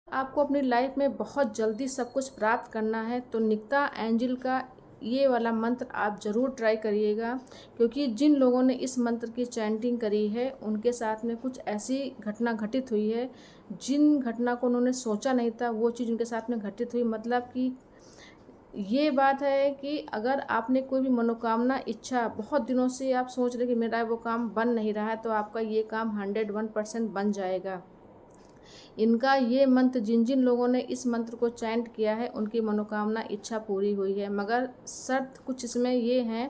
आपको अपनी लाइफ में बहुत जल्दी सब कुछ प्राप्त करना है तो निकिता एंजल का ये वाला मंत्र आप ज़रूर ट्राई करिएगा, क्योंकि जिन लोगों ने इस मंत्र की चैंटिंग करी है उनके साथ में कुछ ऐसी घटना घटित हुई है, जिन घटना को उन्होंने सोचा नहीं था वो चीज़ उनके साथ में घटित हुई। मतलब कि ये बात है कि अगर आपने कोई भी मनोकामना इच्छा बहुत दिनों से आप सोच रहे कि मेरा वो काम बन नहीं रहा है, तो आपका ये काम 101% बन जाएगा। इनका ये मंत्र जिन जिन लोगों ने इस मंत्र को चैंट किया है उनकी मनोकामना इच्छा पूरी हुई है। मगर शर्त कुछ इसमें ये है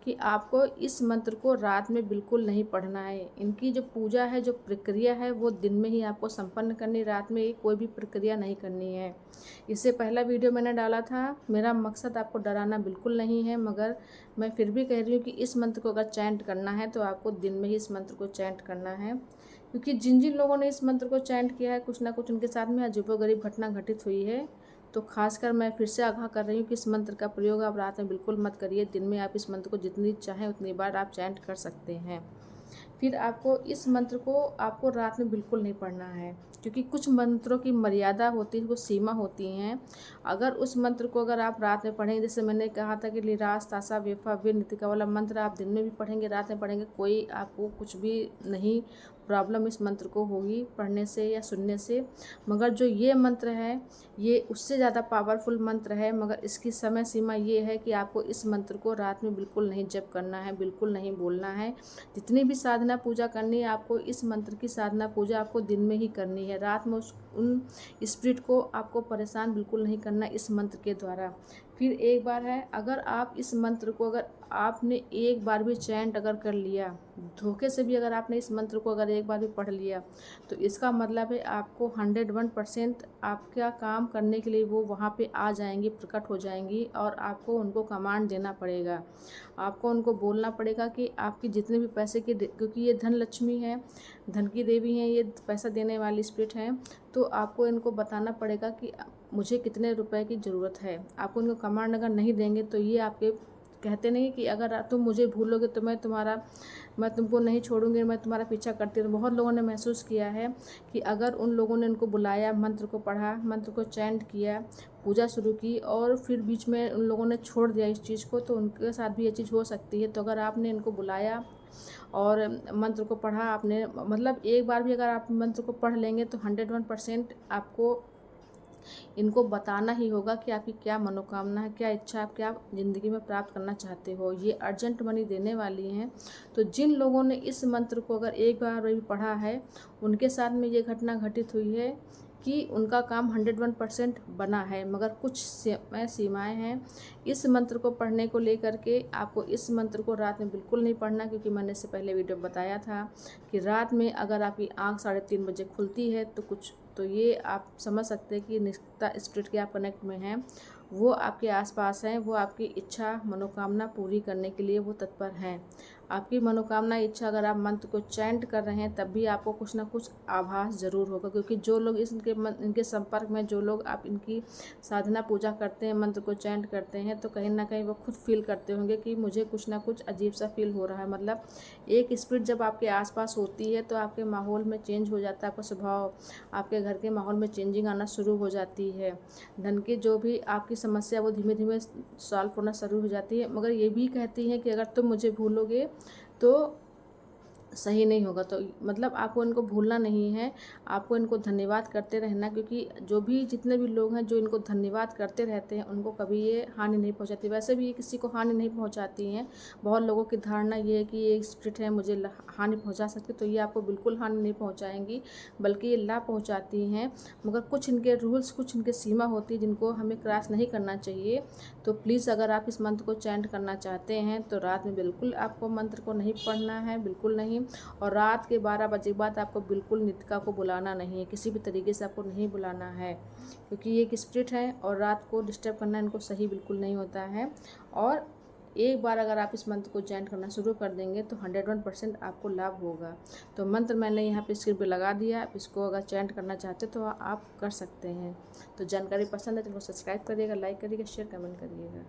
कि आपको इस मंत्र को रात में बिल्कुल नहीं पढ़ना है। इनकी जो पूजा है, जो प्रक्रिया है, वो दिन में ही आपको संपन्न करनी, रात में कोई भी प्रक्रिया नहीं करनी है। इससे पहला वीडियो मैंने डाला था, मेरा मकसद आपको डराना बिल्कुल नहीं है, मगर मैं फिर भी कह रही हूँ कि इस मंत्र को अगर चैंट करना है तो आपको दिन में ही इस मंत्र को चैंट करना है। क्योंकि जिन जिन लोगों ने इस मंत्र को चैंट किया है कुछ ना कुछ उनके साथ में अजीबोगरीब घटना घटित हुई है। तो खासकर मैं फिर से आगाह कर रही हूँ कि इस मंत्र का प्रयोग आप रात में बिल्कुल मत करिए। दिन में आप इस मंत्र को जितनी चाहें उतनी बार आप चैंट कर सकते हैं। फिर आपको इस मंत्र को आपको रात में बिल्कुल नहीं पढ़ना है, क्योंकि कुछ मंत्रों की मर्यादा होती है, कुछ सीमा होती हैं। अगर उस मंत्र को अगर आप रात में पढ़ेंगे, जैसे मैंने कहा था कि लिरास तासा वेफा वीर नितिका वाला मंत्र आप दिन में भी पढ़ेंगे, रात में पढ़ेंगे, कोई आपको कुछ भी नहीं प्रॉब्लम इस मंत्र को होगी पढ़ने से या सुनने से। मगर जो ये मंत्र है ये उससे ज़्यादा पावरफुल मंत्र है, मगर इसकी समय सीमा ये है कि आपको इस मंत्र को रात में बिल्कुल नहीं जप करना है, बिल्कुल नहीं बोलना है। जितनी भी साधना पूजा करनी है आपको, इस मंत्र की साधना पूजा आपको दिन में ही करनी है। रात में उन स्पिरिट को आपको परेशान बिल्कुल नहीं करना इस मंत्र के द्वारा। फिर एक बार है, अगर आप इस मंत्र को अगर आपने एक बार भी चैंट अगर कर लिया, धोखे से भी अगर आपने इस मंत्र को अगर एक बार भी पढ़ लिया, तो इसका मतलब है आपको 101% आपका काम करने के लिए वो वहाँ पे आ जाएंगी, प्रकट हो जाएंगी, और आपको उनको कमांड देना पड़ेगा। आपको उनको बोलना पड़ेगा कि आपकी जितने भी पैसे की, क्योंकि ये धन लक्ष्मी है, धन की देवी हैं, ये पैसा देने वाली स्पिरिट हैं, तो आपको इनको बताना पड़ेगा कि मुझे कितने रुपए की ज़रूरत है। आपको उनको कमांड अगर नहीं देंगे तो ये आपके, कहते नहीं कि अगर तुम मुझे भूलोगे तो मैं तुमको नहीं छोड़ूंगी, मैं तुम्हारा पीछा करती रहूँ। बहुत लोगों ने महसूस किया है कि अगर उन लोगों ने उनको बुलाया, मंत्र को पढ़ा, मंत्र को चैंट किया, पूजा शुरू की और फिर बीच में उन लोगों ने छोड़ दिया इस चीज़ को, तो उनके साथ भी ये चीज़ हो सकती है। तो अगर आपने इनको बुलाया और मंत्र को पढ़ा, आपने मतलब एक बार भी अगर आप मंत्र को पढ़ लेंगे तो 101% आपको इनको बताना ही होगा कि आपकी क्या मनोकामना है, क्या इच्छा, आप क्या ज़िंदगी में प्राप्त करना चाहते हो। ये अर्जेंट मनी देने वाली हैं। तो जिन लोगों ने इस मंत्र को अगर एक बार भी पढ़ा है उनके साथ में ये घटना घटित हुई है कि उनका काम 101% बना है। मगर कुछ सीमाएं हैं इस मंत्र को पढ़ने को लेकर के। आपको इस मंत्र को रात में बिल्कुल नहीं पढ़ना, क्योंकि मैंने इससे पहले वीडियो में बताया था कि रात में अगर आपकी आँख 3:30 बजे खुलती है तो ये आप समझ सकते हैं कि निकिता स्पिरिट के आप कनेक्ट में हैं, वो आपके आसपास हैं, वो आपकी इच्छा मनोकामना पूरी करने के लिए वो तत्पर हैं। आपकी मनोकामना इच्छा अगर आप मंत्र को चैंट कर रहे हैं तब भी आपको कुछ ना कुछ आभास ज़रूर होगा, क्योंकि जो लोग इनके संपर्क में, जो लोग आप इनकी साधना पूजा करते हैं, मंत्र को चैंट करते हैं, तो कहीं ना कहीं वो खुद फील करते होंगे कि मुझे कुछ ना कुछ अजीब सा फील हो रहा है। मतलब एक स्पिरिट जब आपके आसपास होती है तो आपके माहौल में चेंज हो जाता है, आपका स्वभाव, आपके घर के माहौल में चेंजिंग आना शुरू हो जाती है। धन की जो भी आपकी समस्या वो धीमे धीमे सॉल्व होना शुरू हो जाती है। मगर ये भी कहती हैं कि अगर तुम मुझे भूलोगे तो सही नहीं होगा। तो मतलब आपको इनको भूलना नहीं है, आपको इनको धन्यवाद करते रहना, क्योंकि जितने भी लोग हैं जो इनको धन्यवाद करते रहते हैं उनको कभी ये हानि नहीं पहुंचाती। वैसे भी ये किसी को हानि नहीं पहुंचाती हैं। बहुत लोगों की धारणा ये है कि ये स्पिरिट है मुझे हानि पहुंचा सकती, तो ये आपको बिल्कुल हानि नहीं पहुंचाएंगी, बल्कि ये लाभ पहुंचाती हैं। मगर कुछ इनके रूल्स, कुछ इनके सीमा होती है जिनको हमें क्रॉस नहीं करना चाहिए। तो प्लीज़ अगर आप इस मंत्र को चैंट करना चाहते हैं तो रात में बिल्कुल आपको मंत्र को नहीं पढ़ना है, बिल्कुल नहीं। और रात के 12 बजे के बाद आपको बिल्कुल निकिता को बुलाना नहीं है, किसी भी तरीके से आपको नहीं बुलाना है, क्योंकि ये एक स्पिरिट है और रात को डिस्टर्ब करना इनको सही बिल्कुल नहीं होता है। और एक बार अगर आप इस मंत्र को चैंट करना शुरू कर देंगे तो 101% आपको लाभ होगा। तो मंत्र मैंने यहाँ पे स्क्रीन पे लगा दिया, आप इसको अगर चैंट करना चाहते तो आप कर सकते हैं। तो जानकारी पसंद है तो सब्सक्राइब करिएगा, लाइक करिएगा, शेयर कमेंट करिएगा।